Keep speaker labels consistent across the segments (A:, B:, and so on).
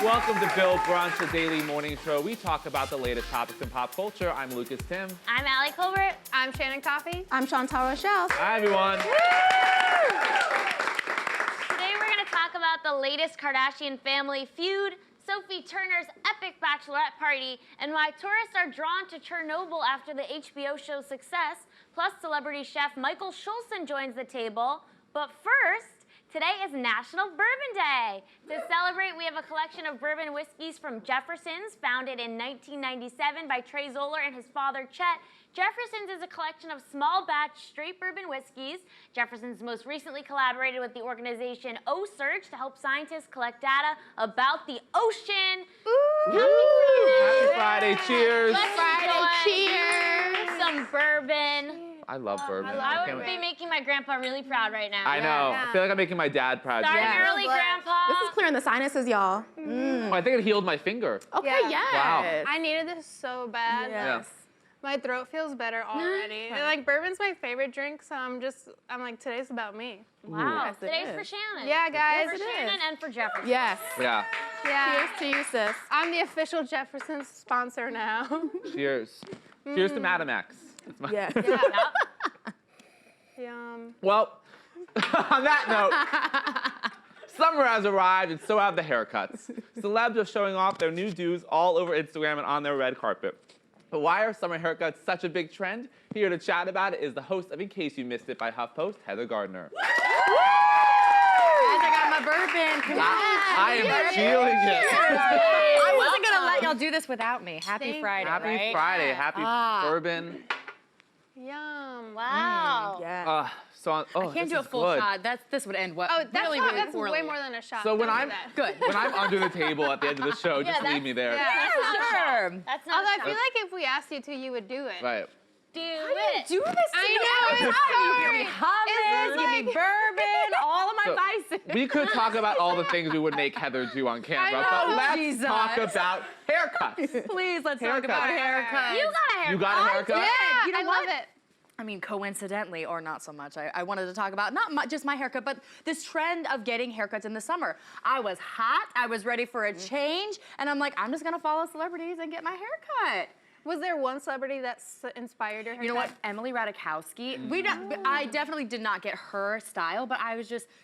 A: Welcome to Bill Brunch, a daily morning show. We talk about the latest topics in pop culture. I'm Lucas Tim.
B: I'm Allie Colbert.
C: I'm Shannon Coffey.
D: I'm Chantal Rochelle.
A: Hi, everyone.
B: Today we're going to talk about the latest Kardashian family feud, Sophie Turner's epic bachelorette party, and why tourists are drawn to Chernobyl after the HBO show's success. Plus, celebrity chef Michael Schulzen joins the table. But first, today is National Bourbon Day. To celebrate, we have a collection of bourbon whiskeys from Jefferson's, founded in 1997 by Trey Zoller and his father, Chet. Jefferson's is a collection of small batch straight bourbon whiskeys. Jefferson's most recently collaborated with the organization O-Search to help scientists collect data about the ocean.
A: Ooh. Happy Friday, cheers.
B: Let's
C: Friday,
B: cheers. Some bourbon.
A: I love bourbon.
B: I would be making my grandpa really proud right now.
A: I know. I feel like I'm making my dad proud.
B: Starting
A: Yes.
B: early, Grandpa.
D: This is clearing the sinuses, y'all.
A: Oh, I think it healed my finger.
D: Okay,
C: Yeah.
D: yes.
A: Wow.
C: I needed this so bad.
D: Yes.
C: My throat feels better already. And, like, bourbon's my favorite drink, so I'm like, today's about me.
B: Wow.
D: Yes, it
B: Today's
D: is.
B: for Shannon.
C: Yeah, guys.
B: For
D: it
B: Shannon
D: is.
B: and for Jefferson.
D: Yes.
A: Yeah.
C: Yeah.
D: Cheers to you, sis.
C: I'm the official Jefferson's sponsor now.
A: Cheers. Cheers to Madam X. It's my-
D: Yes.
B: Yep.
C: Yum.
A: Well, on that note, summer has arrived and so have the haircuts. Celebs are showing off their new do's all over Instagram and on their red carpet. But why are summer haircuts such a big trend? Here to chat about it is the host of In Case You Missed It by HuffPost, Heather Gardner.
E: Guys, I got my bourbon.
A: I am feeling it.
E: I wasn't gonna let y'all do this without me. Happy
C: Thank
E: Friday,
A: Happy
E: right?
A: Friday. Happy bourbon.
C: Yum.
B: Wow.
D: Yes.
A: Oh,
E: I can't
A: this
E: do a
A: is
E: full
A: good.
E: shot. This would end
C: Oh, that's
E: really,
C: not,
E: really
C: that's
E: poorly.
C: way more than a shot.
A: So when
C: Don't do
A: I'm
C: that.
E: Good.
A: when I'm under the table at the end of the show, just leave me there.
C: Yeah.
E: Sure.
B: That's not
C: Although I
B: a
C: feel like if we asked you to, you would do it.
A: Right.
B: do
E: How
B: it.
E: do you do this to
C: I
E: me
C: know,
E: every
C: it's
E: time?
C: so
E: You give me
C: hard.
E: hummus,
C: It's
E: give me
C: like-
E: bourbon, all of my
A: So,
E: vices.
A: we could talk about all the things we would make Heather do on camera,
C: know,
A: but let's
E: Jesus.
A: talk about haircuts.
E: Please, let's talk
A: Haircuts.
E: about haircuts.
B: You got a haircut.
A: You got a haircut?
C: Yeah,
E: You know
C: I
E: what?
C: love it.
E: I mean, coincidentally, or not so much, I wanted to talk about just my haircut, but this trend of getting haircuts in the summer. I was hot, I was ready for a change, and I'm like, I'm just gonna follow celebrities and get my haircut.
C: Was there one celebrity that inspired your haircut?
E: You know what? Emily Ratajkowski. I definitely did not get her style, but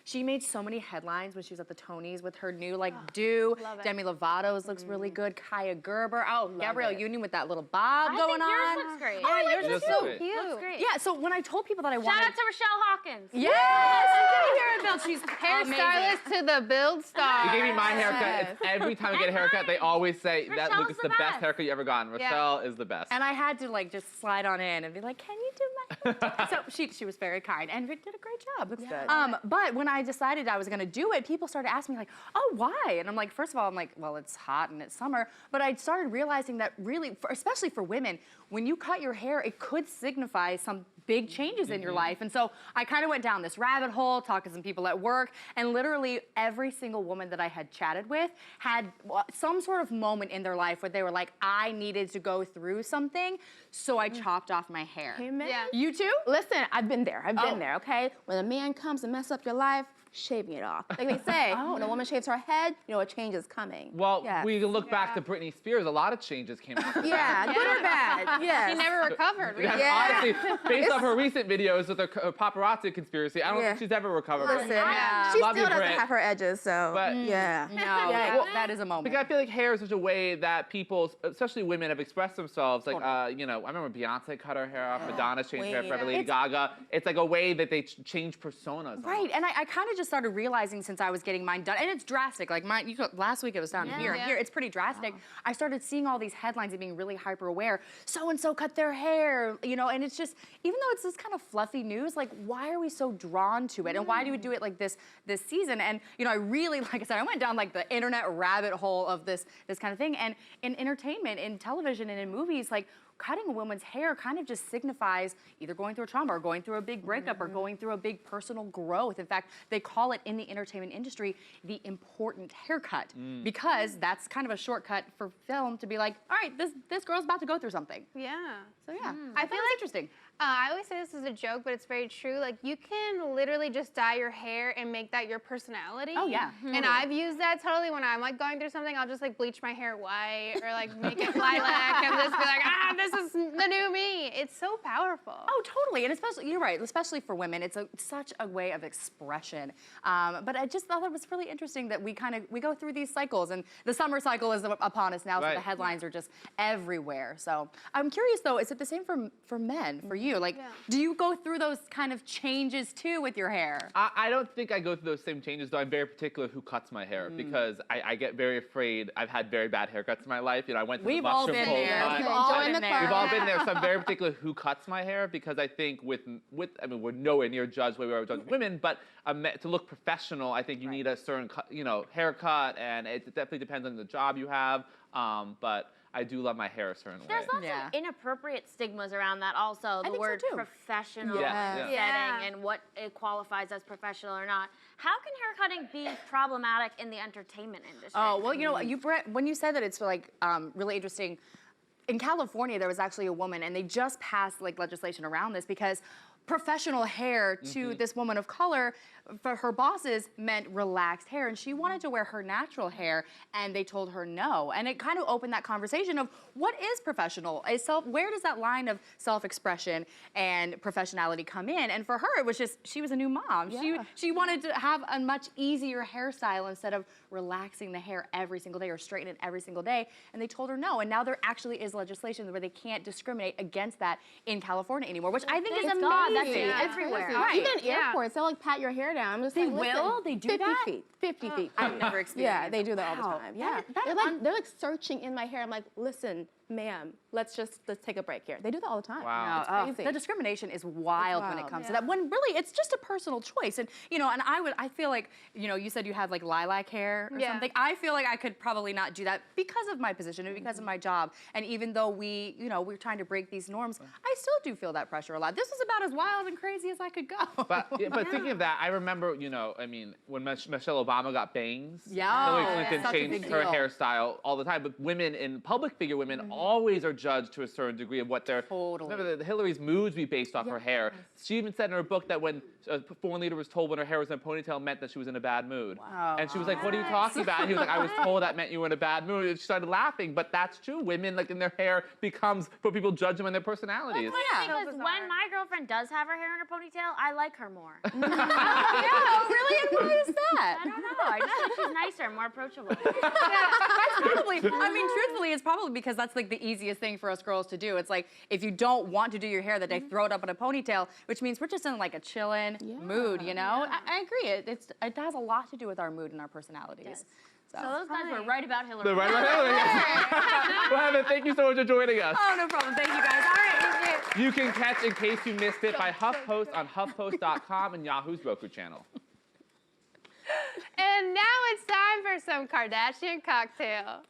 E: she made so many headlines when she was at the Tonys with her new do.
C: love it.
E: Demi Lovato's looks really good. Kaya Gerber. Oh, Gabrielle
D: it.
E: Union with that little bob
B: I
E: going
B: think yours
E: on.
B: looks great.
E: Oh,
C: Yeah,
E: yours
C: yours
A: Yours
C: is
A: looks
C: so
A: great.
C: cute.
B: Looks great.
E: Yeah, so when I told people that I wanted...
B: Shout out to Rochelle Hawkins.
E: Yes, you can hear it, Bill. She's
C: Hairstylist to the build star.
A: You gave me my haircut. It's every time I get a haircut, they always say that
B: Rochelle's
A: look, it's the
B: the
A: best
B: best.
A: haircut you ever gotten.
C: Yeah.
A: Rochelle is the best.
E: And I had to just slide on in and be like, can you do my So she was very kind and did a great job. Looks
D: good.
E: But when I decided I was gonna do it, people started asking me like, oh, why? And I'm like, first of all, I'm like, well, it's hot and it's summer. But I started realizing that really, especially for women, when you cut your hair, it could signify some big changes in your life. And so I kind of went down this rabbit hole, talked to some people at work, and literally every single woman that I had chatted with had some sort of moment in their life where they were like, I needed to go through something, so I chopped off my hair.
D: Amen.
C: Yeah.
E: You too?
D: Listen, I've been there. I've
E: Oh.
D: been there, okay? When a man comes and messes up your life, shaving it off. Like they say, when a woman shaves her head, you know a change is coming.
A: Well,
D: Yes.
A: we can look back to Britney Spears. A lot of changes came out.
D: Yeah, good or bad. Yes.
C: She never recovered.
A: Yeah,
D: Yeah.
A: Honestly, based off her recent videos with her paparazzi conspiracy, I don't think she's ever recovered.
D: Listen,
E: Yeah.
D: she
A: Love
D: still
A: you,
D: doesn't
A: Brit.
D: have her edges, so
A: But-
D: yeah.
E: No,
D: Yeah.
E: that is a moment.
A: Because I feel like hair is such a way that people, especially women, have expressed themselves. Like, you know, I remember Beyonce cut her hair off, Madonna changed her hair for
D: Queen.
A: Lady Gaga. It's like a way that they change personas.
E: Right, and I kind of just started realizing since I was getting mine done, and it's drastic. Like mine, last week it was down here, and
C: Yeah.
E: here it's pretty drastic. I started seeing all these headlines and being really hyper aware. So and so cut their hair, you know, and it's just even though it's this kind of fluffy news, like why are we so drawn to it, and why do we do it like this season? And you know, I really, like I said, I went down like the internet rabbit hole of this kind of thing, and in entertainment, in television, and in movies, like. Cutting a woman's hair kind of just signifies either going through a trauma or going through a big breakup or going through a big personal growth. In fact, they call it in the entertainment industry the important haircut because that's kind of a shortcut for film to be like, all right, this girl's about to go through something.
C: Yeah.
E: So yeah,
C: I
E: I
C: feel
E: feel
C: like-
E: interesting.
C: I always say this as a joke, but it's very true. Like, you can literally just dye your hair and make that your personality.
E: Oh, yeah.
C: And I've used that totally when I'm, like, going through something. I'll just, like, bleach my hair white or, like, make it lilac and just be like, this is the new me. It's so powerful.
E: Oh, totally, and especially, you're right, especially for women, it's such a way of expression. But I just thought it was really interesting that we go through these cycles, and the summer cycle is upon us now, so
A: Right.
E: the headlines are just everywhere. So I'm curious though, is it the same for men, for you? Like, do you go through those kind of changes too with your hair?
A: I don't think I go through those same changes, though I'm very particular who cuts my hair because I get very afraid. I've had very bad haircuts in my life. You know, I went through the
E: We've all
A: mushroom
E: been
A: hole
E: there.
A: cut.
E: We've all
D: in
E: been
D: the
E: there.
A: We've all been there, so I'm very particular who cuts my hair because I think I mean, we're nowhere near judged the way we are judged women, but to look professional, I think you need a certain, haircut, and it definitely depends on the job you have. But I do love my hair a certain way.
B: There's lots of inappropriate stigmas around that also. The
E: think so,
B: word
E: too.
B: professional
A: Yeah.
B: setting and what it qualifies as professional or not. How can hair cutting be problematic in the entertainment industry?
E: Oh, well, you know, when you said that, it's like really interesting. In California, there was actually a woman, and they just passed like legislation around this because professional hair to this woman of color, for her bosses, meant relaxed hair, and she wanted to wear her natural hair, and they told her no. And it kind of opened that conversation of what is professional? Where does that line of self-expression and professionality come in? And for her, it was just, she was a new mom.
D: Yeah.
E: She wanted to have a much easier hairstyle instead of relaxing the hair every single day or straighten it every single day. And they told her no. And now there actually is legislation where they can't discriminate against that in California anymore, which I think is
B: Thank
E: amazing.
B: God, that's
E: everywhere.
D: Crazy.
E: Right.
D: Even airports, they'll like pat your hair down. I'm just
E: They
D: like, listen,
E: will? They do
D: 50
E: that?
D: feet, 50 feet.
E: I've never experienced
D: Yeah, they do that all the
E: Wow.
D: time. Yeah,
E: That-
D: they're like searching in my hair. I'm like, listen, ma'am, let's take a break here. They do that all the time.
A: Wow.
D: It's crazy.
E: The discrimination is wild when it
D: wild.
E: comes to that. When really it's just a personal choice. And and I feel like, you said you had like lilac hair or something. I feel like I could probably not do that because of my position and because of my job. And even though we're trying to break these norms, I still do feel that pressure a lot. This was about as wild and crazy as I could go.
A: But thinking of that, I remember, I mean, when Michelle Obama got bangs,
E: Yeah.
A: Hillary
E: Oh,
A: Clinton
E: such a
A: changed
E: big
A: her
E: deal.
A: hairstyle all the time. But women, public figure women, always are judged to a certain degree of what they're.
E: Totally.
A: Remember, Hillary's moods be based off her hair. She even said in her book that when a foreign leader was told when her hair was in a ponytail meant that she was in a bad mood.
E: Wow.
A: And she was like, "What are you talking about?" And he was like, "I was told that meant you were in a bad mood." And she started laughing. But that's true. Women, like in their hair, becomes for people judge them on their personalities.
B: Because when my girlfriend does have her hair in her ponytail, I like her more.
E: Oh, really? And why is that?
B: I don't know. I just think she's nicer, more approachable.
E: Truthfully, it's probably because that's like the easiest thing for us girls to do. It's like, if you don't want to do your hair that day, throw it up in a ponytail, which means we're just in like a chillin' mood, I agree. It has a lot to do with our mood and our personalities.
B: So those guys were right about Hillary.
A: They're right about Hillary. Well, Evan, thank you so much for joining us.
E: Oh, no problem. Thank you, guys. All right.
A: You can catch In Case You Missed It by HuffPost on HuffPost.com and Yahoo's Roku channel.
C: And now it's time for some Kardashian cocktail.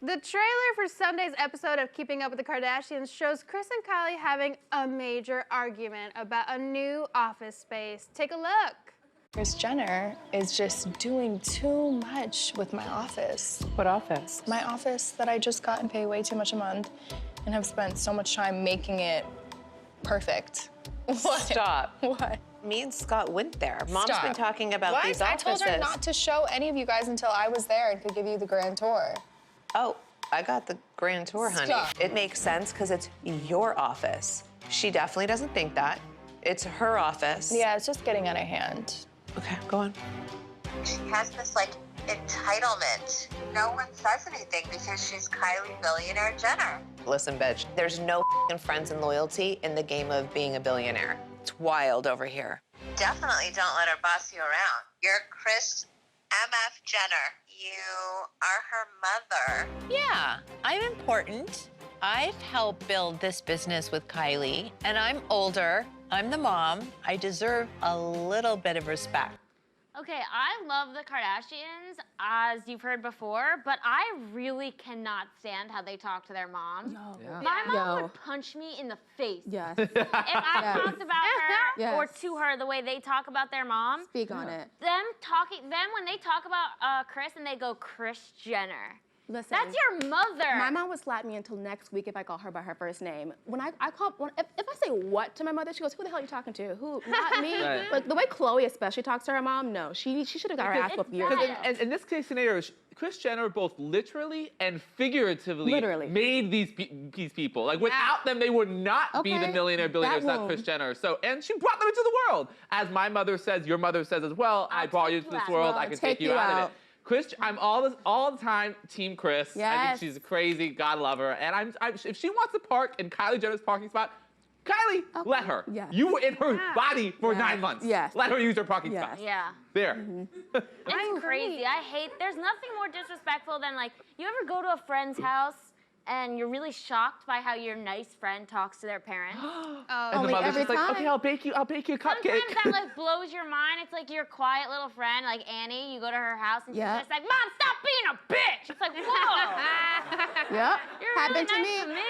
C: The trailer for Sunday's episode of Keeping Up with the Kardashians shows Kris and Kylie having a major argument about a new office space. Take a look.
F: Kris Jenner is just doing too much with my office.
G: What office?
F: My office that I just got and pay way too much a month and have spent so much time making it perfect. What?
G: Stop.
F: What?
G: Me and Scott went there. Mom's
F: Stop.
G: been talking about
F: What?
G: these
F: I
G: offices.
F: told her not to show any of you guys until I was there and could give you the grand tour.
G: Oh, I got the grand tour, honey.
F: Stop.
G: It makes sense because it's your office. She definitely doesn't think that. It's her office.
F: Yeah, it's just getting out of hand.
G: Okay, go on.
H: She has this entitlement. No one says anything because she's Kylie billionaire Jenner.
G: Listen, bitch, there's no f***ing friends and loyalty in the game of being a billionaire. It's wild over here.
H: Definitely don't let her boss you around. You're Kris MF Jenner. You are her mother.
I: Yeah, I'm important. I've helped build this business with Kylie, and I'm older. I'm the mom. I deserve a little bit of respect.
B: Okay, I love the Kardashians, as you've heard before, but I really cannot stand how they talk to their mom.
A: Yeah.
B: My mom
D: Yo.
B: would punch me in the face.
D: Yes.
B: If I talked about her or
D: Yes.
B: to her the way they talk about their mom,
D: Speak on it.
B: them when they talk about Chris and they go Kris Jenner.
D: Listen.
B: That's your mother.
D: My mom would slap me until next week if I call her by her first name. When if I say what to my mother, she goes, "Who the hell are you talking to? Who? Not me."
A: Right.
D: Like the way Chloe especially talks to her mom, no, she should have got her ass whooped years
A: Because
D: ago.
A: in this case scenario, Kris Jenner both literally and figuratively
D: Literally.
A: made these people. Like without them, they would not be the
D: Okay.
A: millionaire billionaires
D: That
A: that Kris
D: womb.
A: Jenner. So, and she brought them into the world. As my mother says, your mother says as well, I brought you
B: take
A: into
B: you
A: this
B: out.
A: world,
D: Well,
A: I can
D: take
A: take you
D: you
A: out of
D: out.
A: it. Kris, I'm all the time Team Kris. I think
D: Yes.
A: she's crazy. God love her. And if she wants to park in Kylie Jenner's parking spot, Kylie, let her.
D: Yes.
A: You were in her body for 9 months.
D: Yes.
A: Let her use her parking
D: Yes.
A: spot.
B: Yeah.
A: There.
B: It's crazy. There's nothing more disrespectful than like, you ever go to a friend's house and you're really shocked by how your nice friend talks to their parents?
A: And the
D: Only
A: mother's
D: every
A: just like,
D: time.
A: okay, I'll bake you a cupcake.
B: Sometimes that like blows your mind. It's like your quiet little friend, like Annie, you go to her house and she's
D: Yeah.
B: just like, Mom, stop being a bitch. It's like, whoa.
D: Yep.
B: You're
D: Happened
B: really
D: to
B: nice
D: me.
B: to me.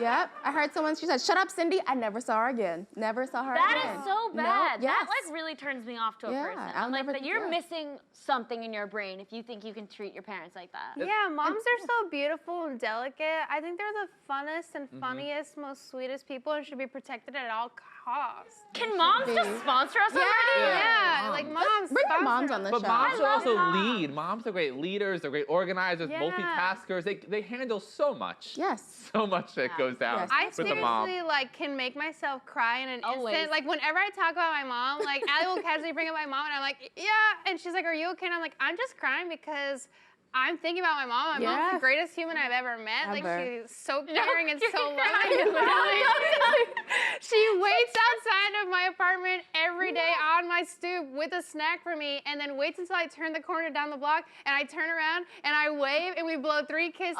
D: Yep. I heard someone. She said, "Shut up, Cindy." I never saw her again. Never saw her
B: That
D: again.
B: is so
D: No,
B: bad.
D: yes.
B: That like really turns me off to a
D: Yeah,
B: person.
D: I'll
B: I'm like,
D: never-
B: that you're
D: yeah.
B: missing something in your brain if you think you can treat your parents like that.
C: Yeah, moms are so beautiful and delicate. I think they're the funnest and funniest, most sweetest people and should be protected at all costs.
B: Can moms just sponsor us already?
C: Yeah, like moms.
D: Bring your
C: sponsor
D: moms
C: us.
D: on the
A: But
D: show.
A: moms should
B: love
A: also
B: moms.
A: lead. Moms are great leaders. They're great organizers,
C: Yeah.
A: multitaskers. They handle so much.
D: Yes.
A: So much that goes down
D: Yes.
C: I
A: with the mom.
C: seriously like can make myself cry in an
B: Always.
C: instant. Like whenever I talk about my mom, like Allie will casually bring up my mom and I'm like, yeah, and she's like, are you okay? And I'm like, I'm just crying because I'm thinking about my mom. My mom's
D: Yes.
C: the greatest human I've ever met. Like
D: Ever.
C: she's so caring and so loving. She waits outside of my apartment every day on my stoop with a snack for me and then waits until I turn the corner down the block and I turn around and I wave and we blow 3 kisses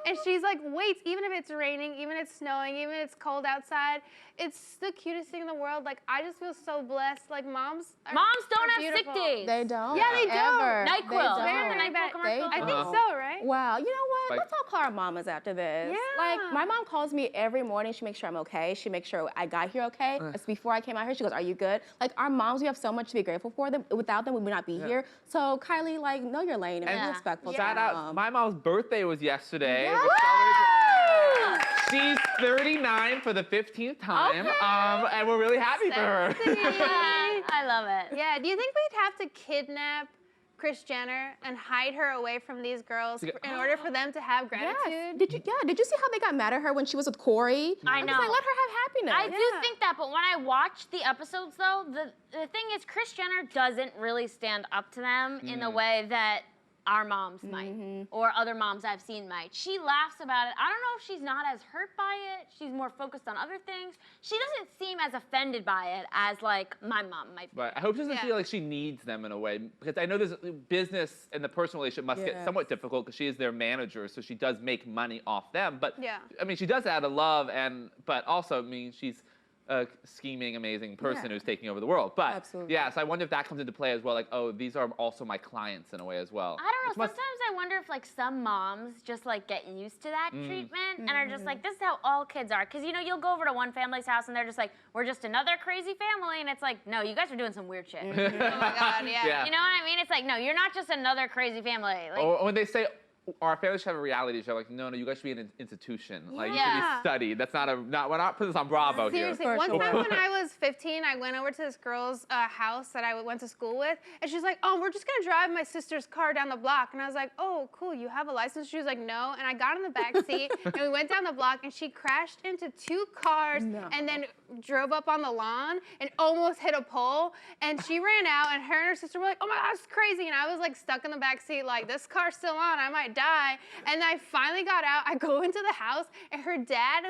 C: and she's like waits even if it's raining, even if it's snowing, even if it's cold outside. It's the cutest thing in the world. Like I just feel so blessed. Like moms
B: Don't
C: are
B: have sick
C: beautiful.
B: days.
D: They don't.
C: Yeah, they don't.
D: Ever.
B: NyQuil.
D: They
B: Remember
D: don't.
B: the NyQuil commercial?
C: I think
A: Uh-huh.
C: so, right?
D: Wow, you know what?
A: Like-
D: Let's all call our mamas after this.
C: Yeah.
D: Like, my mom calls me every morning. She makes sure I'm okay. She makes sure I got here okay. It's before I came out here, she goes, "Are you good?" Like, our moms, we have so much to be grateful for them. Without them, we would not be here. So, Kylie, like, know your lane and be
B: Yeah.
D: respectful. to
A: Shout
D: your
A: out.
D: mom.
A: My mom's birthday was yesterday.
D: Yes.
A: We're celebrating- She's 39 for the 15th time.
C: Okay.
A: And we're really happy for her.
B: Yeah, I love it.
C: Yeah, do you think we'd have to kidnap Kris Jenner and hide her away from these girls in order for them to have
D: Yes.
C: gratitude?
D: Did you see how they got mad at her when she was with Corey?
B: I
D: I'm
B: know.
D: just like, let her have happiness.
B: I do think that, but when I watch the episodes, though, the thing is, Kris Jenner doesn't really stand up to them in the way that our moms might, or other moms I've seen might. She laughs about it. I don't know if she's not as hurt by it. She's more focused on other things. She doesn't seem as offended by it as, like, my mom might be.
A: But I hope she doesn't
C: Yeah.
A: feel like she needs them in a way, because I know this business and the personal relationship must get
D: Yes.
A: somewhat difficult because she is their manager, so she does make money off them. But
C: Yeah.
A: I mean, she does it out of love, but also, I mean, she's a scheming, amazing person
D: Yeah.
A: who's taking over the world. But
D: Absolutely.
A: yeah, so I wonder if that comes into play as well. Like, oh, these are also my clients in a way as well.
B: I don't know.
A: Which must-
B: Sometimes I wonder if like some moms just like get used to that treatment and are just like, this is how all kids are. Because you know, you'll go over to one family's house and they're just like, we're just another crazy family, and it's like, no, you guys are doing some weird shit.
C: Oh my God, yeah.
A: Yeah.
B: You know what I mean? It's like, no, you're not just another crazy family. Like,
A: Or when they say our family should have a reality show, like, no, you guys should be in an institution. Like, you should
B: Yeah.
A: be studied. That's we're not putting this on Bravo
C: Seriously,
A: here.
C: one time when I was 15, I went over to this girl's house that I went to school with, and she's like, "Oh, we're just gonna drive my sister's car down the block." And I was like, "Oh, cool, you have a license?" She was like, "No." And I got in the back seat, and we went down the block, and she crashed into 2 cars, and then drove up on the lawn and almost hit a pole. And she ran out, and her sister were like, "Oh my God, it's crazy!" And I was like stuck in the back seat, like, "This car's still on, I might die." And I finally got out. I go into the house, and her dad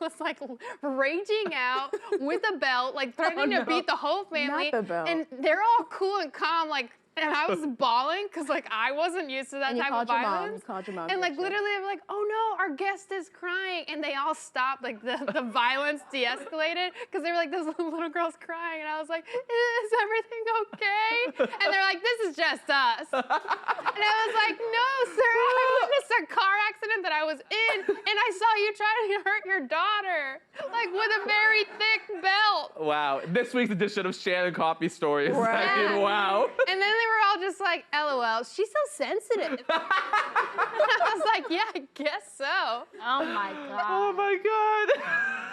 C: was like raging out with a belt, like threatening to beat the whole family.
D: the belt.
C: And they're all cool and calm, like And I was bawling because like I wasn't used to that
D: And you
C: type
D: called
C: of
D: your mom.
C: violence.
D: You called your mom.
C: And
D: to
C: like
D: get you.
C: literally, I'm like, oh no, our guest is crying, and they all stopped. Like the violence de-escalated because they were like, this little girl's crying, and I was like, is everything okay? And they're like, this is just us. And I was like, no, sir, I witnessed a car accident that I was in, and I saw you trying to hurt your daughter, like with a very thick belt.
A: Wow. This week's edition of Shannon Coffee Stories.
D: Right.
A: I mean, wow.
C: And then they were all just like, LOL, she's so sensitive. I was like, yeah, I guess so.
B: Oh my God.
A: Oh my God.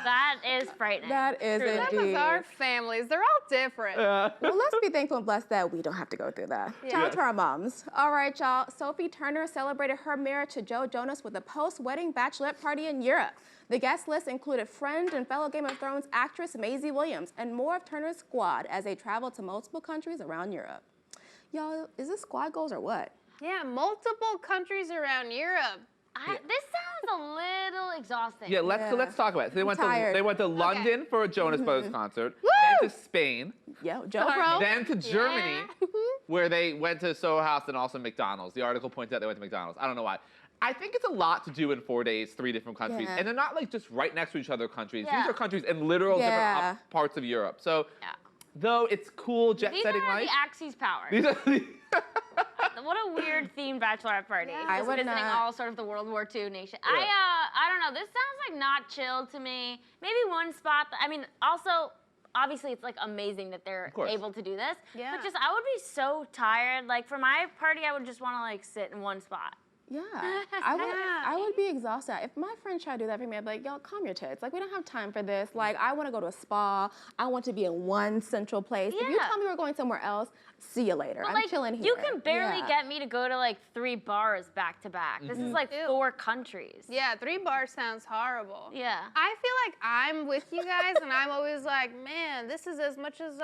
B: That is frightening.
D: That is
C: That was
D: indeed.
C: our families. They're all different.
D: Well, let's be thankful and blessed that we don't have to go through that. Shout out to our moms. All right, y'all. Sophie Turner celebrated her marriage to Joe Jonas with a post-wedding bachelorette party in Europe. The guest list included friend and fellow Game of Thrones actress Maisie Williams and more of Turner's squad as they traveled to multiple countries around Europe. Y'all, is this squad goals or what?
C: Yeah, multiple countries around Europe.
B: This sounds a little exhausting.
A: Yeah, let's talk about it. So they went to London for a Jonas Brothers concert, then to Spain,
D: Yeah, Joe Bro.
A: then to Germany, where they went to Soho House and also McDonald's. The article points out they went to McDonald's. I don't know why. I think it's a lot to do in 4 days, 3 different countries.
D: Yeah.
A: And they're not like just right next to each other countries.
B: Yeah.
A: These are countries in literal different parts of Europe. So, though it's cool jet
B: These
A: setting
B: are
A: life.
B: the Axis powers.
A: These are the
B: What a weird themed bachelorette party.
C: Yeah.
D: I
B: Just
D: would
B: visiting
D: not-
B: all sort of the World War II nation.
A: Yeah.
B: I don't know. This sounds like not chill to me. Maybe one spot. I mean, also, obviously, it's like amazing that they're
A: course.
B: able to do this.
C: Yeah.
B: But just, I would be so tired. Like for my party, I would just want to like sit in one spot.
D: Yeah, I would be exhausted. If my friends try to do that for me, I'd be like, yo, calm your tits. Like, we don't have time for this. Like, I want to go to a spa. I want to be in one central place. If you
B: Yeah.
D: tell me we're going somewhere else, see you later.
B: But
D: I'm
B: like,
D: chilling here.
B: you can barely
D: Yeah.
B: get me to go to like 3 bars back to back. This is like 4 countries.
C: Yeah, 3 bars sounds horrible.
B: Yeah.
C: I feel like I'm with you guys, and I'm always like, man, this is as much as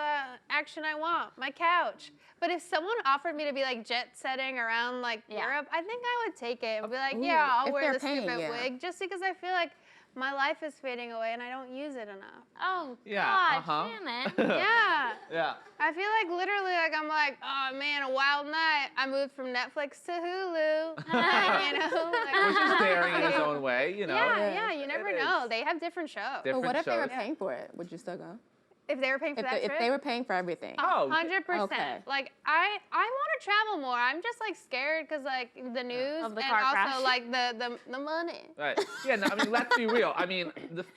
C: action I want, my couch. But if someone offered me to be like jet setting around like Europe, I think I would take it and be like, yeah, I'll
D: if
C: wear
D: they're
C: the
D: paying,
C: stupid
D: yeah.
C: wig, just because I feel like my life is fading away and I don't use it enough.
B: Oh,
A: Yeah,
B: God, Shannon.
C: Yeah.
A: yeah.
C: I feel like literally, like I'm like, oh man, a wild night. I moved from Netflix to Hulu. You know, like,
A: Which is daring in its own way, you know.
C: yeah, you never
A: It
C: know.
A: is.
C: They have different shows.
D: But
A: Different
D: what if they were
A: shows.
D: paying for it? Would you still go?
C: If they were paying for that
D: If
C: trip?
D: they were paying for everything.
A: Oh,
C: 100%.
D: Okay.
C: Like I want to travel more. I'm just like scared because like the news
B: Of the
C: and
B: car
C: also
B: crash.
C: like the money.
A: Right. Yeah, no, I mean, let's be real. I mean,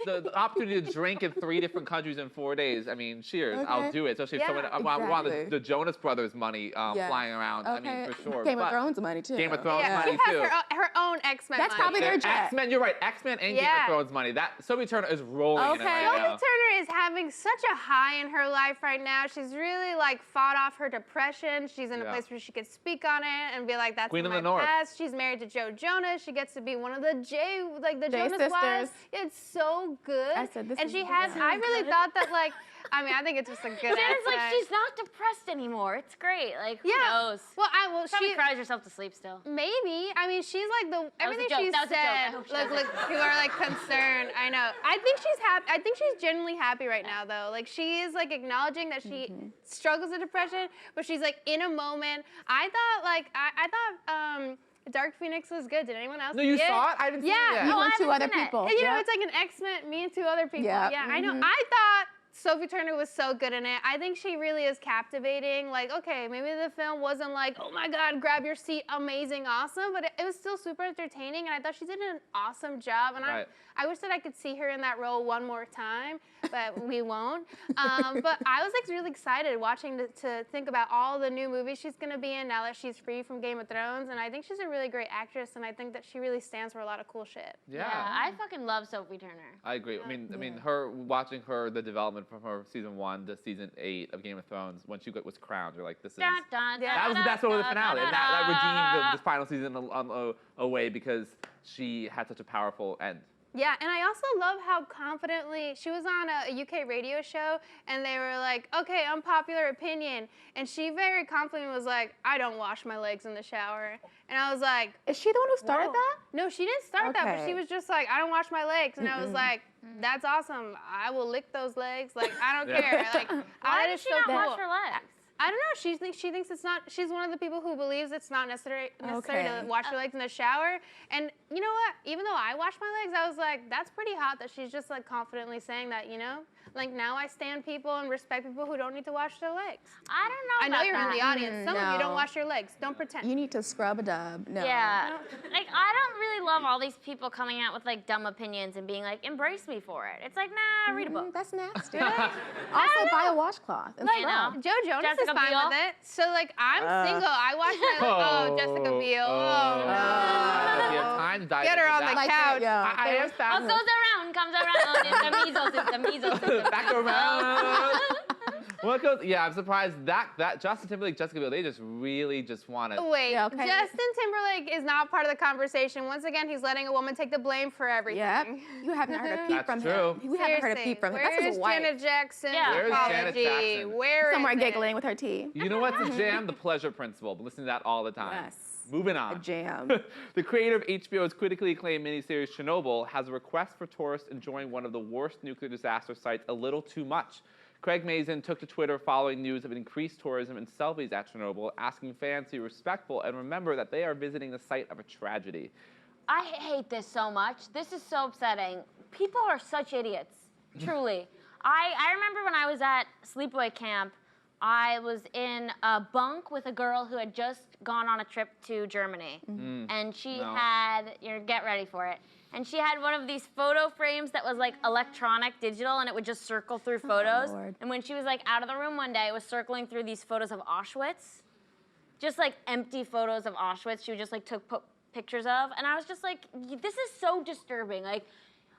A: the opportunity to drink in 3 different countries in 4 days, I mean, cheers, I'll
D: Okay.
A: do it. Especially if
C: Yeah,
A: someone, I want
D: exactly.
A: the Jonas Brothers money
D: Yeah.
A: flying around. I mean, for sure.
D: Game of
A: But
D: Thrones money, too.
A: Game of Thrones
C: Yeah,
A: money,
C: she
A: too.
C: has her own X-Men
D: That's
C: money.
D: probably their jet.
A: X-Men, you're right. X-Men and Game
C: Yeah.
A: of Thrones money. That Sophie Turner is rolling in it
D: Okay.
A: right
C: Sophie
A: now.
C: Turner is having such a high in her life right now. She's really like fought off her depression. She's in a
A: Yeah.
C: place where she could speak on it and be like, "That's
A: Queen
C: in
A: of the
C: my
A: North.
C: past." She's married to Joe Jonas. She gets to be one of the
D: J
C: Jonas
D: sisters.
C: wives. It's so good.
D: I said, this
C: and
D: is
C: she
D: good.
C: has. I really thought that like. I mean, I think it's just a good.
B: Shannon's like,
C: aspect.
B: she's not depressed anymore. It's great. Like, who
C: Yeah.
B: knows?
C: Well,
B: Probably
C: she
B: cries herself to sleep still.
C: maybe. I mean, she's like
B: was a
C: everything
B: joke.
C: she
B: That was a joke. I
C: said.
B: hope she
C: Look,
B: doesn't.
C: people are like concerned. I know. I think she's happy. I think she's genuinely happy right now, though. Like she is like acknowledging that she struggles with depression, but she's like in a moment. I thought Dark Phoenix was good. Did anyone else?
A: No, you
C: see
A: saw it? I haven't seen it
C: Yeah.
A: yet.
D: You
C: Oh,
D: and
C: I
D: 2
C: haven't
D: other
C: seen it.
D: people.
C: And, you know,
D: Yep.
C: it's like an X-Men, me and 2 other people.
D: Yeah.
C: Yeah, I know. I thought Sophie Turner was so good in it. I think she really is captivating. Like, okay, maybe the film wasn't like, oh my God, grab your seat, amazing, awesome, but it was still super entertaining, and I thought she did an awesome job. And
A: Right.
C: I wish that I could see her in that role one more time, but we won't. But I was like really excited watching to think about all the new movies she's gonna be in now that she's free from Game of Thrones, and I think she's a really great actress, and I think that she really stands for a lot of cool shit.
A: Yeah.
B: I fucking love Sophie Turner.
A: I agree. I mean, her watching her the development from her season 1 to season 8 of Game of Thrones when she was crowned. You're like, this is
B: Dun, dun,
C: Yeah.
A: that was the best one of the
B: dun,
A: finale,
B: dun,
A: and that redeemed
B: dun.
A: the final season away because she had such a powerful end.
C: Yeah, and I also love how confidently she was on a UK radio show, and they were like, okay, unpopular opinion. And she very confidently was like, I don't wash my legs in the shower. And I was like,
D: Is she the one who started
C: whoa.
D: that?
C: No, she didn't start that, but
D: Okay.
C: she was just like, I don't wash my legs. And I was like, that's awesome. I will lick those legs. Like, I don't
A: Yeah.
C: care. Like,
B: Why
C: that
B: did
C: is
B: she
C: so
B: not
C: cool.
B: wash her legs?
C: I don't know. She thinks it's not. She's one of the people who believes it's not necessary to wash your legs in the shower. And you know what? Even though I wash my legs, I was like, that's pretty hot that she's just like confidently saying that. You know, like now I stand people and respect people who don't need to wash their legs.
B: I don't know.
C: I know
B: about
C: you're
B: that.
C: in the audience. Some of you don't
D: No.
C: wash your legs. Don't pretend.
D: You need to scrub a dub. No.
B: Yeah. Like, I don't really love all these people coming out with, like, dumb opinions and being like, embrace me for it. It's like, nah, read a book.
D: That's nasty. Also, buy a washcloth and
B: Like,
D: scrub.
B: no.
C: Joe Jonas
B: Jessica
C: is fine
B: Biel?
C: with it. So like I'm single. I wash my legs. Oh, Jessica Biel. Oh, no.
A: If you have time to dive
C: Get her
A: into
C: on
A: that.
C: the couch.
D: Yeah.
A: I am
B: What
A: fascinated.
B: goes around comes around. It's the measles. It's the measles. It's the
A: Back around. What goes? Yeah, I'm surprised that Justin Timberlake, Jessica Biel, they just really just want to.
C: Wait,
D: Yeah, okay.
C: Justin Timberlake is not part of the conversation. Once again, he's letting a woman take the blame for everything.
D: Yep. You haven't heard a peep
A: That's
D: from
A: true.
D: him. We haven't heard a peep from him. That's
C: Where's
D: his wife.
C: Janet Jackson?
B: Yeah.
A: Where's Janet
C: apology?
A: Jackson?
C: Where
D: Somewhere
C: is it?
D: giggling with her tea.
A: You know what's a jam? The Pleasure Principle. Been listening to that all the time.
D: Yes.
A: Moving on.
D: A jam.
A: The creator of HBO's critically acclaimed miniseries Chernobyl has a request for tourists enjoying one of the worst nuclear disaster sites a little too much. Craig Mazin took to Twitter following news of increased tourism and selfies at Chernobyl, asking fans to be respectful and remember that they are visiting the site of a tragedy.
B: I hate this so much. This is so upsetting. People are such idiots, truly. I remember when I was at sleepaway camp, I was in a bunk with a girl who had just gone on a trip to Germany. And she had, get ready for it. And she had one of these photo frames that was like electronic digital and it would just circle through photos.
D: Lord.
B: And when she was like out of the room one day, it was circling through these photos of Auschwitz. Just like empty photos of Auschwitz she just like took pictures of. And I was just like, this is so disturbing. Like,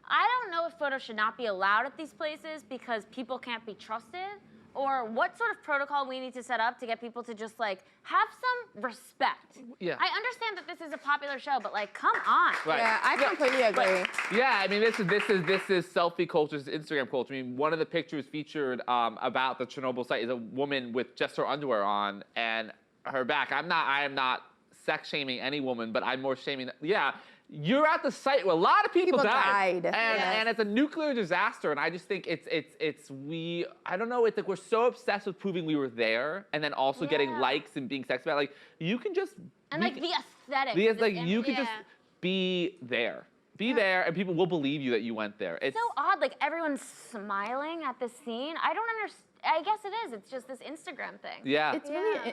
B: I don't know if photos should not be allowed at these places because people can't be trusted, or what sort of protocol we need to set up to get people to just like have some respect.
A: Yeah.
B: I understand that this is a popular show, but like, come on.
A: Right.
D: Yeah, I completely agree.
A: Yeah, I mean, this is selfie culture, this is Instagram culture. I mean, one of the pictures featured about the Chernobyl site is a woman with just her underwear on and her back. I am not sex shaming any woman, but I'm more shaming. Yeah, you're at the site where a lot of people died. And it's a nuclear disaster. And I just think I don't know, it's like we're so obsessed with proving we were there and then also getting likes and being sex about. Like, you can just
B: And like the aesthetic.
A: you can just be there. Be there, and people will believe you that you went there. It's
B: so odd, like everyone's smiling at this scene. I don't understand. I guess it is. It's just this Instagram thing.
A: yeah.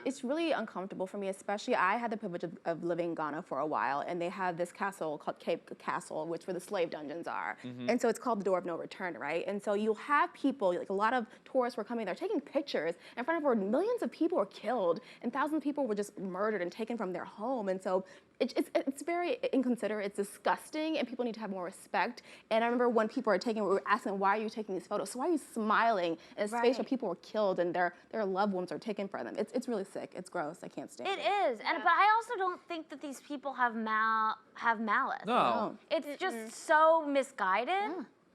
D: It's really uncomfortable for me, especially I had the privilege of living in Ghana for a while, and they have this castle called Cape Castle, which where the slave dungeons are. And so it's called the Door of No Return, right? And so you'll have people, like a lot of tourists were coming there taking pictures in front of where millions of people were killed and thousands of people were just murdered and taken from their home. And so it's very inconsiderate, it's disgusting, and people need to have more respect. And I remember when people we were asking, why are you taking these photos? So why are you smiling in a space where people were killed and their loved ones are taken from them? It's really sick, it's gross, I can't stand it.
B: It is, but I also don't think that these people have malice.
A: No.
B: It's just so misguided.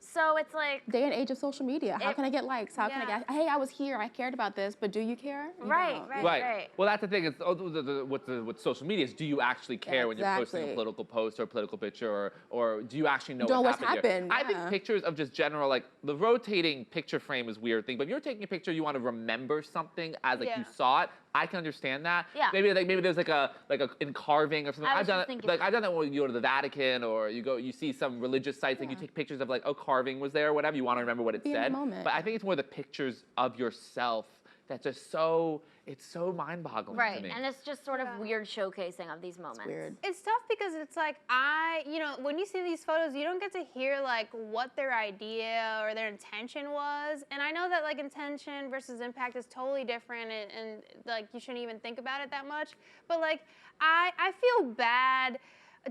B: So it's like
D: Day and age of social media. How can I get likes? How can I get, hey, I was here, I cared about this, but do you care? You don't.
B: right.
A: Well, that's the thing. It's with social media is, do you actually care when you're posting a
D: Exactly.
A: political post or a political picture, or do you actually know
D: Know
A: what's
D: what's
A: happened?
D: happened,
A: I think
D: yeah.
A: pictures of just general, like the rotating picture frame is a weird thing. But if you're taking a picture, you want to remember something as like you saw it. I can understand that.
B: Yeah.
A: Maybe there's like a in carving or something.
B: I was
A: I've done
B: just
A: it.
B: thinking
A: Like I've done that when you go to the Vatican or you see some religious sites and you take pictures of like, oh, carving was there or whatever. You want to remember what it
D: Be in the
A: said.
D: moment.
A: But I think it's more the pictures of yourself that's just it's so mind-boggling to me.
B: And it's just sort of weird showcasing of these moments.
D: Weird.
C: It's tough because it's like when you see these photos, you don't get to hear like what their idea or their intention was. And I know that like intention versus impact is totally different and like you shouldn't even think about it that much. But like I feel bad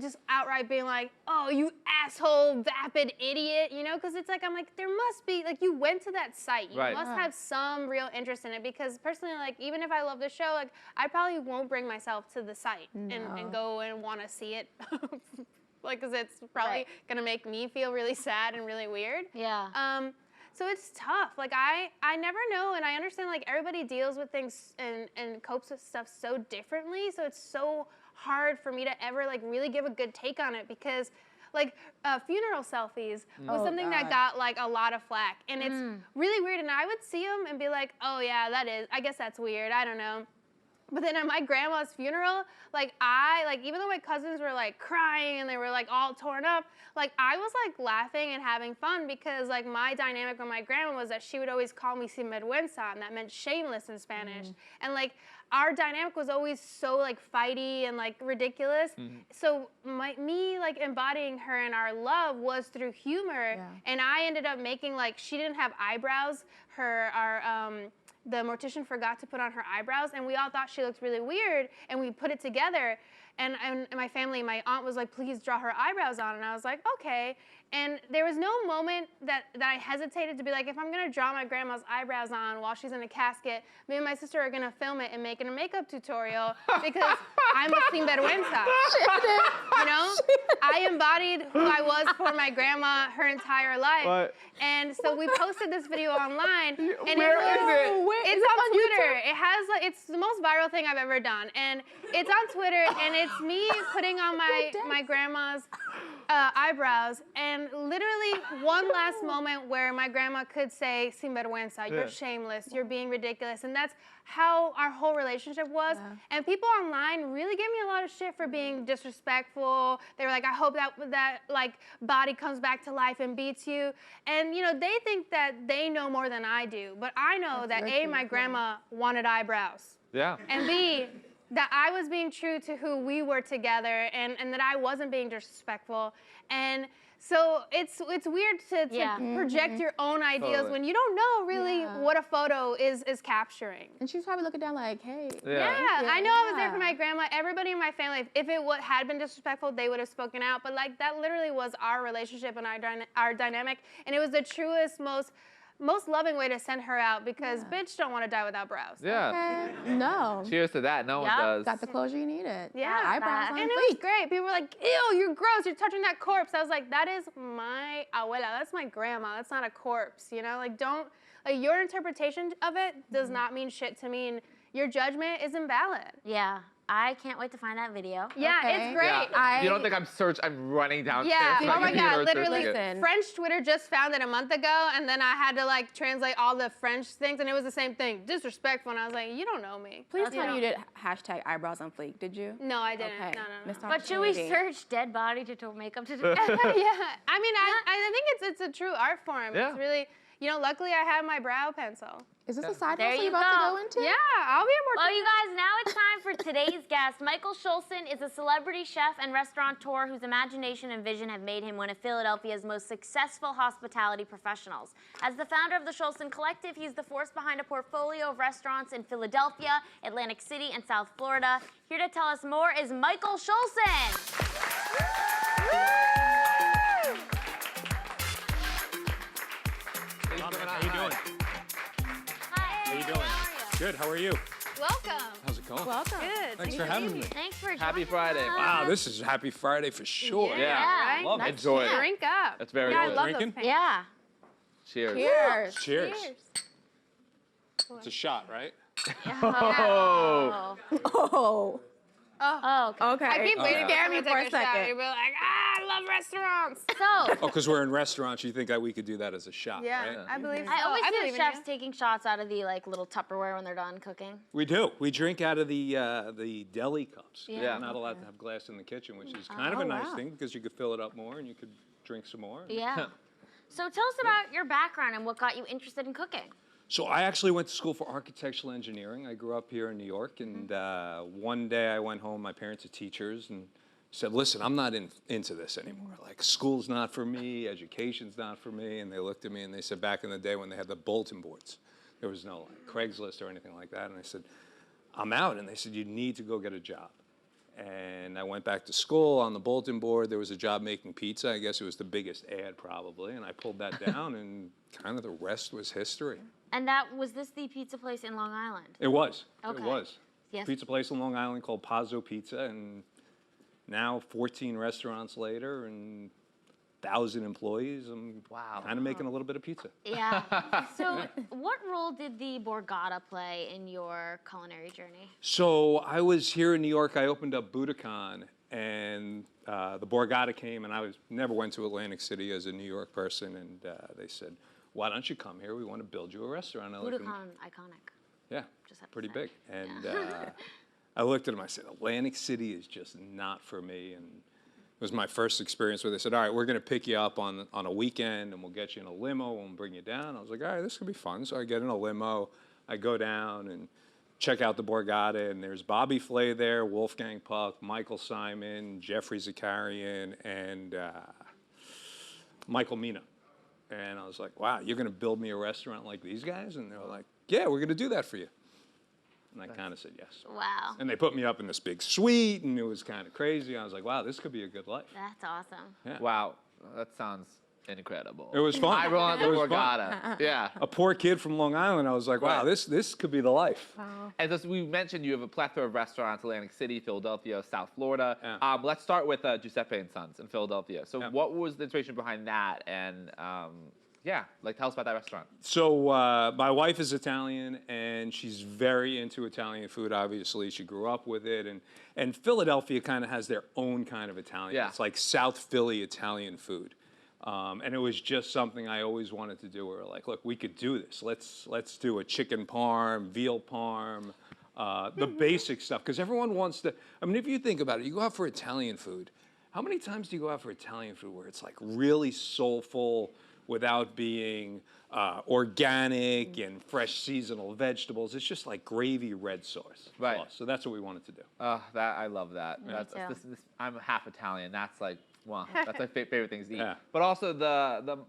C: just outright being like, oh, you asshole, vapid idiot, because it's like, I'm like, there must be, like, you went to that site. You must have some real interest in it because personally, like, even if I love the show, like, I probably won't bring myself to the site and go and want to see it. Like, because it's probably going to make me feel really sad and really weird.
B: Yeah.
C: So it's tough. Like, I never know, and I understand, like, everybody deals with things and copes with stuff so differently, so it's so hard for me to ever, like, really give a good take on it because, like funeral selfies was something that got like a lot of flack, and it's really weird. And I would see them and be like, oh yeah, I guess that's weird. I don't know. But then at my grandma's funeral, even though my cousins were like crying and they were like all torn up, like I was like laughing and having fun because like my dynamic with my grandma was that she would always call me sinvergüenza, and that meant shameless in Spanish. And like our dynamic was always so like fighty and like ridiculous. So me like embodying her and our love was through humor. And I ended up making like, she didn't have eyebrows. The mortician forgot to put on her eyebrows, and we all thought she looked really weird, and we put it together. And my family, my aunt was like, please draw her eyebrows on. And I was like, okay. And there was no moment that I hesitated to be like, if I'm gonna draw my grandma's eyebrows on while she's in a casket, me and my sister are gonna film it and make it a makeup tutorial because I'm a sinvergüenza. You know? I embodied who I was for my grandma her entire life.
A: What?
C: And so we posted this video online. And
A: Where is it?
C: It's on Twitter. It has like, it's the most viral thing I've ever done. And it's on Twitter, and it's me putting on my grandma's eyebrows, and literally one last moment where my grandma could say, sinvergüenza, you're shameless, you're being ridiculous. And that's how our whole relationship was. And people online really gave me a lot of shit for being disrespectful. They were like, I hope that like body comes back to life and beats you. And you know, they think that they know more than I do, but I know that A, my grandma wanted eyebrows.
A: Yeah.
C: And B, that I was being true to who we were together, and that I wasn't being disrespectful. And so it's weird to project your own ideas when you don't know really what a photo is capturing.
D: And she's probably looking down like, hey.
C: Yeah, I know I was there for my grandma. Everybody in my family, if it had been disrespectful, they would have spoken out. But like that literally was our relationship and our dynamic, and it was the truest, most loving way to send her out because bitch don't want to die without brows.
A: Yeah.
D: Okay. No.
A: Cheers to that. No one does.
D: Got the closure you needed.
C: Yeah.
D: Eyebrows on
C: and it was great. People were like, ew, you're gross. You're touching that corpse. I was like, that is my abuela. That's my grandma. That's not a corpse. You know, like your interpretation of it does not mean shit to me, and your judgment is invalid.
B: Yeah. I can't wait to find that video.
C: Yeah, it's great.
A: Yeah. You don't think I'm running downstairs?
C: Yeah,
A: to my
C: oh my
A: computer
C: God, literally,
A: searching it.
C: French Twitter just found it a month ago, and then I had to like translate all the French things, and it was the same thing, disrespectful, and I was like, you don't know me.
D: Please tell me you did hashtag eyebrows on fleek, did you?
C: No, I didn't.
D: Okay.
C: No.
D: Missed
B: But should we
D: opportunity.
B: search dead body to makeup to do?
C: Yeah, I mean, I think it's a true art form.
A: Yeah.
C: It's really, you know, luckily I have my brow pencil.
D: Is this a side
B: There
D: hustle
B: you
D: you're about
B: go.
D: to go into?
C: Yeah, I'll be more.
B: Well, you guys, now it's time for today's guest. Michael Schulzen is a celebrity chef and restaurateur whose imagination and vision have made him one of Philadelphia's most successful hospitality professionals. As the founder of the Schulzen Collective, he's the force behind a portfolio of restaurants in Philadelphia, Atlantic City, and South Florida. Here to tell us more is Michael Schulzen.
J: How you doing?
B: Hi.
J: How you doing? Good. How are you?
C: Welcome.
J: How's it going?
D: Welcome.
C: Good.
J: Thanks for having me.
B: Thanks for joining
A: Happy Friday.
B: us.
J: Wow, this is Happy Friday for sure.
A: Yeah.
C: Right?
J: Love it.
A: Enjoy it.
C: Drink up.
A: That's very
C: Yeah,
A: good.
C: I love those
J: Drinking?
C: paintings.
B: Yeah.
A: Cheers.
D: Cheers.
J: Cheers. It's a shot, right?
A: Oh.
D: Oh.
B: Oh, okay.
D: Okay.
C: I keep waiting
D: Scare
C: for
D: me
C: you to
D: for
C: take
D: a
C: a shot.
D: second.
C: You'll be like, I love restaurants.
B: So,
J: Oh, because we're in restaurants, you think that we could do that as a shot,
C: Yeah,
J: right?
C: I believe so.
B: I always see
C: believe
B: the
C: in
B: chefs
C: you.
B: taking shots out of the like little Tupperware when they're done cooking.
J: We do. We drink out of the deli cups.
B: Yeah.
J: We're not allowed to have glass in the kitchen, which is kind of a nice thing because you could fill it up more and you could drink some more.
B: Yeah. So tell us about your background and what got you interested in cooking.
J: So I actually went to school for architectural engineering. I grew up here in New York, and one day I went home. My parents are teachers, and said, "Listen, I'm not into this anymore. Like, school's not for me, education's not for me." And they looked at me and they said, back in the day when they had the bulletin boards, there was no like Craigslist or anything like that. And I said, "I'm out." And they said, "You need to go get a job." And I went back to school. On the bulletin board, there was a job making pizza. I guess it was the biggest ad probably. And I pulled that down, and kind of the rest was history.
B: And was this the pizza place in Long Island?
J: It was.
B: Okay.
J: It was.
B: Yes.
J: Pizza place in Long Island called Pazzo Pizza, and now 14 restaurants later and 1,000 employees. I'm kind of making a little bit of pizza.
B: Yeah. So what role did the Borgata play in your culinary journey?
J: So I was here in New York. I opened up Budokan, and the Borgata came, and I never went to Atlantic City as a New York person, and they said, why don't you come here? We want to build you a restaurant.
B: Budokan, iconic.
J: Yeah,
B: Just have to
J: pretty
B: say.
J: big. And I looked at him, I said, Atlantic City is just not for me. And it was my first experience where they said, all right, we're going to pick you up on a weekend, and we'll get you in a limo, and we'll bring you down. I was like, all right, this could be fun. So I get in a limo, I go down and check out the Borgata, and there's Bobby Flay there, Wolfgang Puck, Michael Simon, Jeffrey Zakarian, and Michael Mina. And I was like, wow, you're going to build me a restaurant like these guys? And they were like, yeah, we're going to do that for you. And I kind of said yes.
B: Wow.
J: And they put me up in this big suite, and it was kind of crazy. I was like, wow, this could be a good life.
B: That's awesome.
J: Yeah.
A: Wow, that sounds incredible.
J: It was fun.
A: I run the
J: It was fun.
A: Borgata. Yeah.
J: A poor kid from Long Island, I was like, wow,
A: Right.
J: this could be the life.
A: And as we mentioned, you have a plethora of restaurants: Atlantic City, Philadelphia, South Florida.
J: Yeah.
A: Let's start with Giuseppe and Sons in Philadelphia. So,
J: Yeah.
A: what was the inspiration behind that? And yeah, like tell us about that restaurant.
J: So my wife is Italian, and she's very into Italian food. Obviously, she grew up with it, and Philadelphia kind of has their own kind of Italian.
A: Yeah.
J: It's like South Philly Italian food, and it was just something I always wanted to do. We were like, look, we could do this. Let's do a chicken parm, veal parm, the basic stuff, because everyone wants to. I mean, if you think about it, you go out for Italian food. How many times do you go out for Italian food where it's like really soulful, without being organic and fresh seasonal vegetables? It's just like gravy, red sauce.
A: Right.
J: So that's what we wanted to do.
A: That I love that.
B: Me
A: That's,
B: too.
A: this, I'm half Italian. That's like, well, that's my favorite things to eat.
J: Yeah.
A: But also the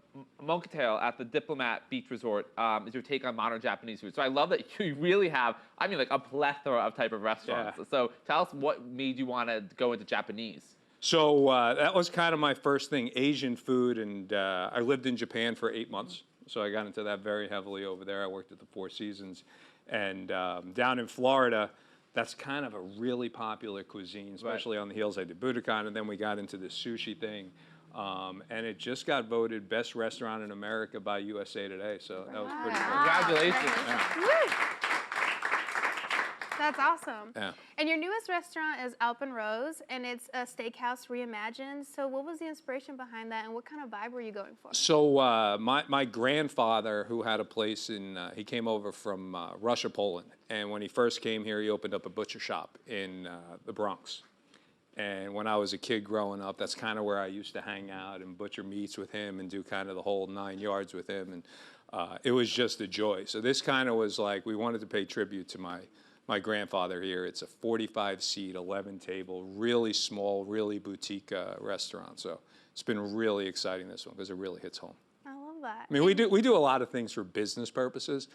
A: mocktail at the Diplomat Beach Resort is your take on modern Japanese food. So I love that you really have, I mean, like a plethora of type of restaurants.
J: Yeah.
A: So tell us what made you want to go into Japanese.
J: So that was kind of my first thing, Asian food, and I lived in Japan for 8 months. So I got into that very heavily over there. I worked at the Four Seasons. And down in Florida, that's kind of a really popular cuisine, especially on the heels. I did Budokan, and then we got into this sushi thing. And it just got voted best restaurant in America by USA Today. So that was pretty cool.
A: Congratulations.
C: That's awesome.
J: Yeah.
C: And your newest restaurant is Alpen Rose, and it's a steakhouse reimagined. So what was the inspiration behind that, and what kind of vibe were you going for?
J: So my grandfather, who had a place in, he came over from Russia, Poland. And when he first came here, he opened up a butcher shop in the Bronx. And when I was a kid growing up, that's kind of where I used to hang out and butcher meats with him and do kind of the whole 9 yards with him. And it was just a joy. So this kind of was like, we wanted to pay tribute to my grandfather here. It's a 45-seat, 11-table, really small, really boutique restaurant. So it's been really exciting, this one, because it really hits home.
C: I love that.
J: I mean, we do a lot of things for business purposes.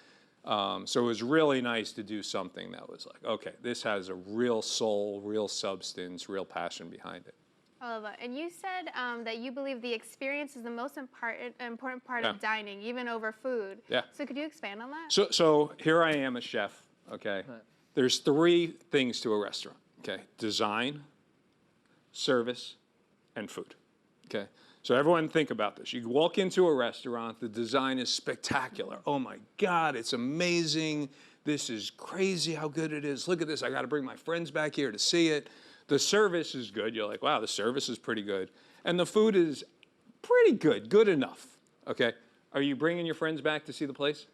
J: So it was really nice to do something that was like, okay, this has a real soul, real substance, real passion behind it.
C: I love it. And you said that you believe the experience is the most important part of dining, even over food.
J: Yeah.
C: So could you expand on that?
J: So here I am, a chef, okay? There's 3 things to a restaurant, okay? Design, service, and food, okay? So everyone think about this. You walk into a restaurant, the design is spectacular. Oh my God, it's amazing. This is crazy how good it is. Look at this, I gotta bring my friends back here to see it. The service is good. You're like, wow, the service is pretty good. And the food is pretty good, good enough, okay? Are you bringing your friends back to see the place?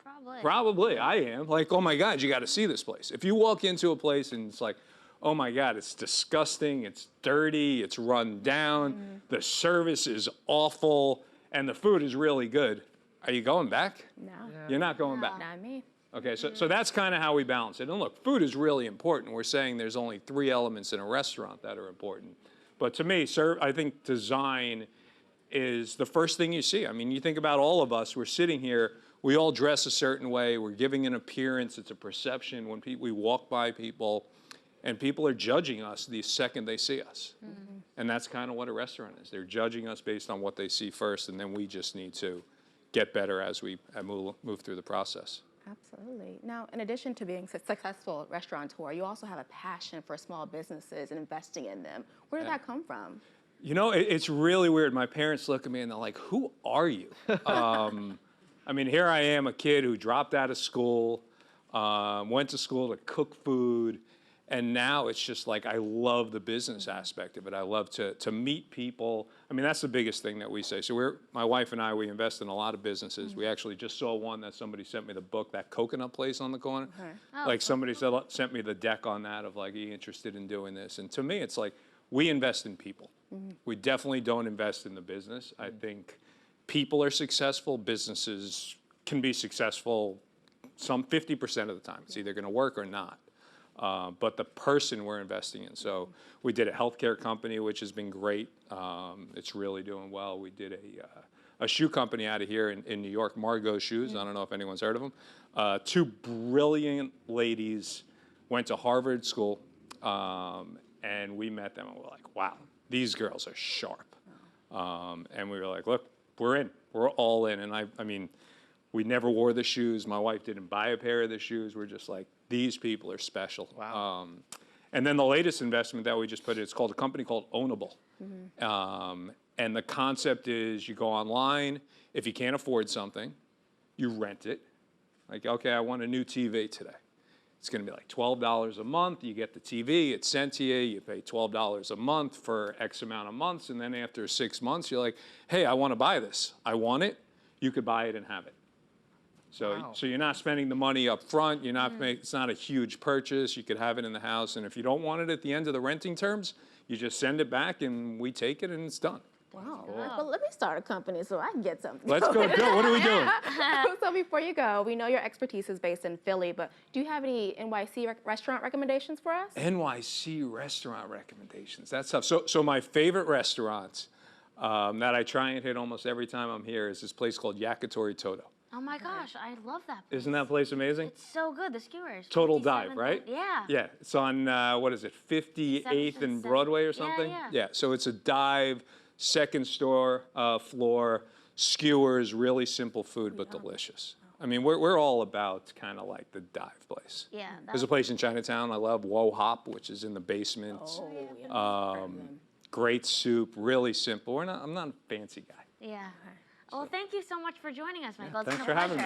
B: Probably.
J: Probably, I am. Like, oh my God, you got to see this place. If you walk into a place and it's like, oh my God, it's disgusting, it's dirty, it's run down, the service is awful, and the food is really good, are you going back?
D: No,
J: You're not going back.
D: not me.
J: Okay, so that's kind of how we balance it. And look, food is really important. We're saying there's only 3 elements in a restaurant that are important. But to me, I think design is the first thing you see. I mean, you think about all of us, we're sitting here, we all dress a certain way, we're giving an appearance, it's a perception when we walk by people, and people are judging us the second they see us. And that's kind of what a restaurant is. They're judging us based on what they see first, and then we just need to get better as we move through the process.
D: Absolutely. Now, in addition to being a successful restaurateur, you also have a passion for small businesses and investing in them. Where did that come from?
J: You know, it's really weird. My parents look at me and they're like, who are you? I mean, here I am, a kid who dropped out of school, went to school to cook food, And now it's just like, I love the business aspect of it. I love to meet people. I mean, that's the biggest thing that we say. So my wife and I, we invest in a lot of businesses. We actually just saw one that somebody sent me the book, that coconut place on the corner. Like somebody sent me the deck on that of like, are you interested in doing this? And to me, it's like, we invest in people. We definitely don't invest in the business. I think people are successful. Businesses can be successful some 50% of the time. It's either gonna work or not. But the person we're investing in. So we did a healthcare company, which has been great. It's really doing well. We did a shoe company out of here in New York, Margot Shoes. I don't know if anyone's heard of them. Two brilliant ladies went to Harvard School, and we met them and we're like, wow, these girls are sharp. And we were like, look, we're in. We're all in. And I mean, we never wore the shoes. My wife didn't buy a pair of the shoes. We're just like, these people are special.
A: Wow.
J: And then the latest investment that we just put in, it's called a company called Ownable. And the concept is you go online. If you can't afford something, you rent it. Like, okay, I want a new TV today. It's gonna be like $12 a month. You get the TV, it's sent to you. You pay $12 a month for X amount of months. And then after 6 months, you're like, hey, I wanna buy this. I want it. You could buy it and have it. So you're not spending the money up front. You're not it's not a huge purchase. You could have it in the house. And if you don't want it at the end of the renting terms, you just send it back and we take it and it's done.
D: Wow. Well, let me start a company so I can get something.
J: Let's go. What are we doing?
D: So before you go, we know your expertise is based in Philly, but do you have any NYC restaurant recommendations for us?
J: NYC restaurant recommendations. That's tough. So my favorite restaurants that I try and hit almost every time I'm here is this place called Yakitori Toto.
B: Oh my gosh, I love that place.
J: Isn't that place amazing?
B: It's so good, the skewers.
J: Total Dive, right?
B: Yeah.
J: Yeah, it's on, what is it, 58th and Broadway or something?
B: Yeah.
J: So it's a dive, second floor, skewers, really simple food, but delicious. I mean, we're all about kind of like the dive place.
B: Yeah.
J: There's a place in Chinatown I love, Wo Hop, which is in the basement. Great soup, really simple. I'm not a fancy guy.
B: Yeah. Well, thank you so much for joining us, Michael. It's
J: Thanks
B: been
J: for
B: a pleasure.
J: having me.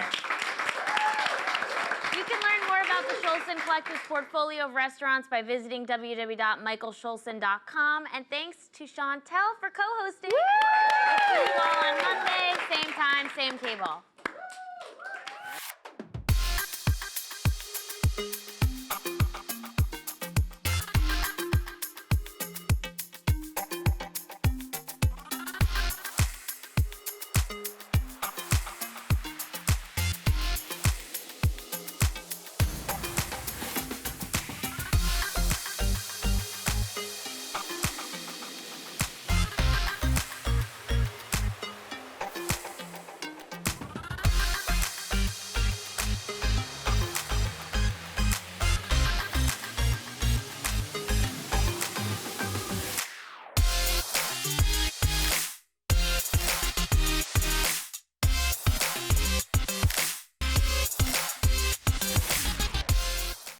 B: You can learn more about the Schulzen Collective's portfolio of restaurants by visiting www.michaelschulzen.com. And thanks to Chantel for co-hosting. We'll see you all on Monday, same time, same cable.